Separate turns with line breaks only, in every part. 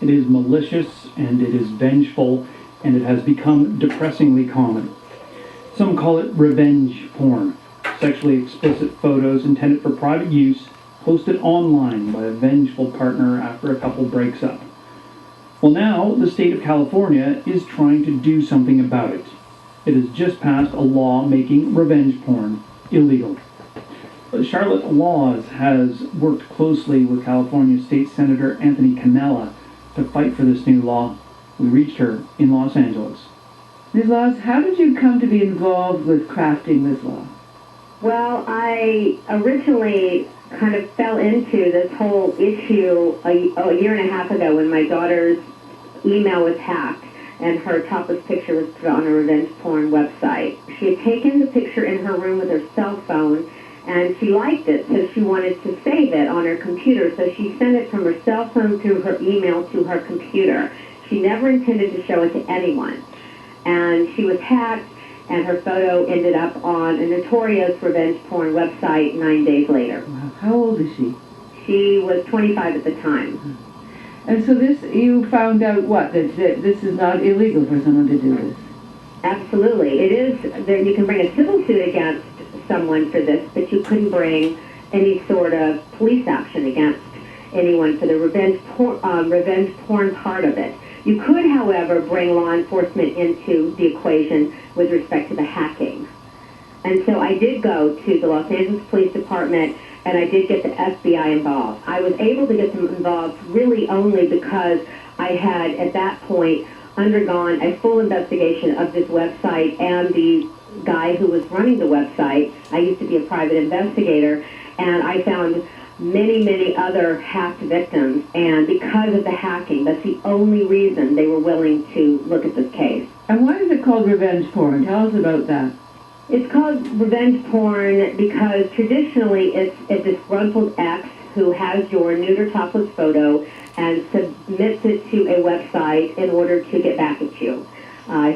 It is malicious and it is vengeful, and it has become depressingly common. Some call it revenge porn, sexually explicit photos intended for private use, posted online by a vengeful partner after a couple breaks up. Well, now the state of California is trying to do something about it. It has just passed a law making revenge porn illegal. Charlotte Laws has worked closely with California State Senator Anthony Cannella to fight for this new law. We reached her in Los Angeles.
Ms. Laws, how did you come to be involved with crafting this law?
Well, I originally kind of fell into this whole issue a year and a half ago when my daughter's email was hacked and her topless picture was put on a revenge porn website. She had taken the picture in her room with her cell phone, and she liked it, so she wanted to save it on her computer, so she sent it from her cell phone through her email to her computer. She never intended to show it to anyone. And she was hacked, and her photo ended up on a notorious revenge porn website 9 days later.
Wow. How old is she?
She was 25 at the time.
And so this, you found out what? That this is not illegal for someone to do this?
Absolutely. It is, that you can bring a civil suit against someone for this, but you couldn't bring any sort of police action against anyone for the revenge porn part of it. You could, however, bring law enforcement into the equation with respect to the hacking. And so I did go to the Los Angeles Police Department, and I did get the FBI involved. I was able to get them involved really only because I had, at that point, undergone a full investigation of this website and the guy who was running the website. I used to be a private investigator, and I found many, many other hacked victims, and because of the hacking, that's the only reason they were willing to look at this case.
And why is it called revenge porn? Tell us about that.
It's called revenge porn because traditionally it's a disgruntled ex who has your nude or topless photo and submits it to a website in order to get back at you. I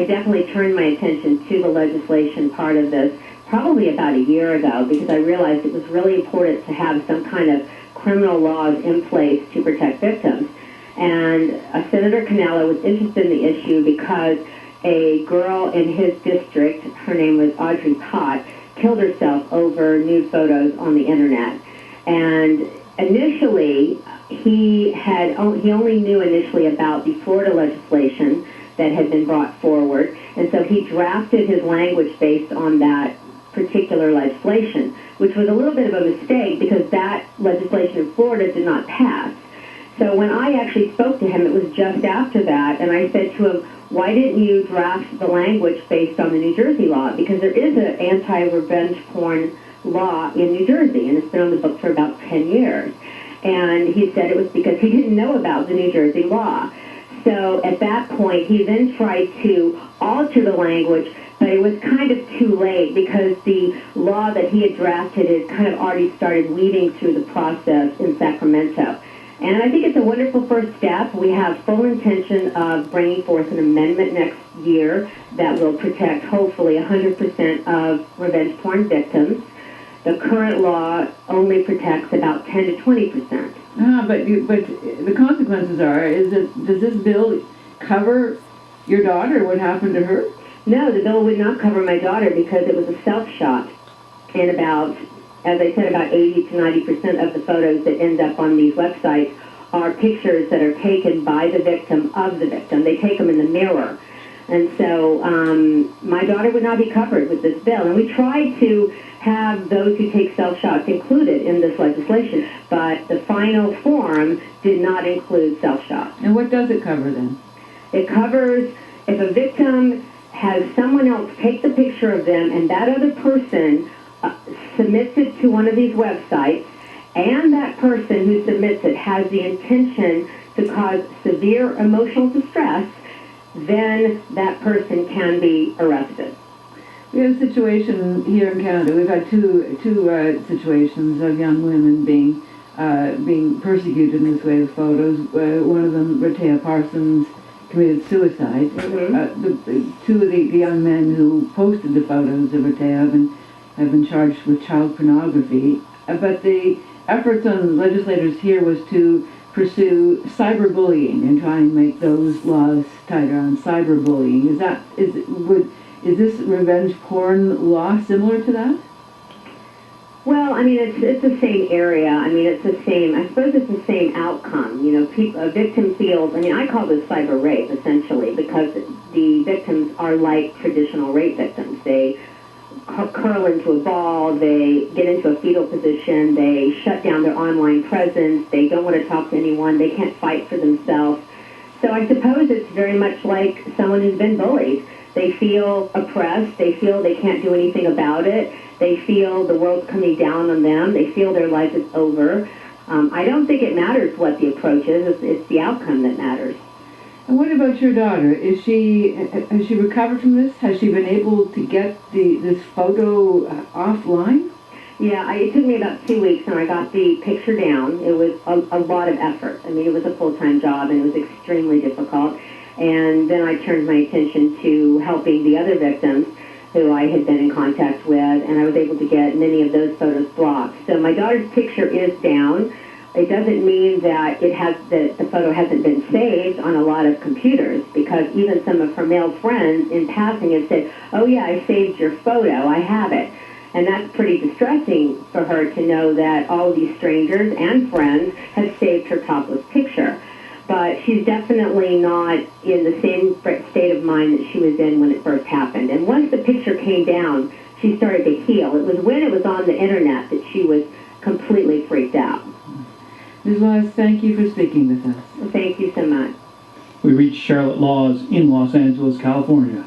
definitely turned my attention to the legislation part of this probably about a year ago because I realized it was really important to have some kind of criminal laws in place to protect victims. And Senator Cannella was interested in the issue because a girl in his district, her name was Audrey Pott, killed herself over nude photos on the internet. And initially, he only knew initially about the Florida legislation that had been brought forward, and so he drafted his language based on that particular legislation, which was a little bit of a mistake because that legislation in Florida did not pass. So when I actually spoke to him, it was just after that, and I said to him, why didn't you draft the language based on the New Jersey law? Because there is an anti-revenge porn law in New Jersey, and it's been on the book for about 10 years. And he said it was because he didn't know about the New Jersey law. So at that point, he then tried to alter the language, but it was kind of too late because the law that he had drafted had kind of already started weaving through the process in Sacramento. And I think it's a wonderful first step. We have full intention of bringing forth an amendment next year that will protect, hopefully, 100% of revenge porn victims. The current law only protects about 10 to 20%.
But the consequences does this bill cover your daughter? What happened to her?
No, the bill would not cover my daughter because it was a self-shot. And about, as I said, about 80 to 90% of the photos that end up on these websites are pictures that are taken by the victim of the victim. They take them in the mirror. And so my daughter would not be covered with this bill. And we tried to have those who take self-shots included in this legislation, but the final form did not include self-shots.
And what does it cover then?
It covers if a victim has someone else take the picture of them and that other person submits it to one of these websites, and that person who submits it has the intention to cause severe emotional distress, then that person can be arrested.
We have a situation here in Canada. We've had two situations of young women being persecuted in this way with photos. One of them, Rehtaeh Parsons, committed suicide. Two of the young men who posted the photos of Rehtaeh have been charged with child pornography. But the efforts on legislators here was to pursue cyberbullying and try and make those laws tighter on cyberbullying. Is this revenge porn law similar to that?
Well, I mean, it's the same area. I mean, it's the same. I suppose it's the same outcome. You know, a victim feels. I mean, I call this cyber rape essentially because the victims are like traditional rape victims. They curl into a ball. They get into a fetal position. They shut down their online presence. They don't want to talk to anyone. They can't fight for themselves. So I suppose it's very much like someone who's been bullied. They feel oppressed. They feel they can't do anything about it. They feel the world's coming down on them. They feel their life is over. I don't think it matters what the approach is. It's the outcome that matters.
And what about your daughter? Has she recovered from this? Has she been able to get this photo offline?
Yeah, it took me about 2 weeks, and I got the picture down. It was a lot of effort. I mean, it was a full-time job, and it was extremely difficult. And then I turned my attention to helping the other victims who I had been in contact with, and I was able to get many of those photos blocked. So my daughter's picture is down. It doesn't mean that the photo hasn't been saved on a lot of computers, because even some of her male friends in passing have said, "Oh yeah, I saved your photo. I have it." And that's pretty distressing for her to know that all of these strangers and friends have saved her topless picture. But she's definitely not in the same state of mind that she was in when it first happened. And once the picture came down, she started to heal. It was when it was on the internet that she was completely freaked out.
Ms. Laws, thank you for speaking with us.
Well, thank you so much.
We reached Charlotte Laws in Los Angeles, California.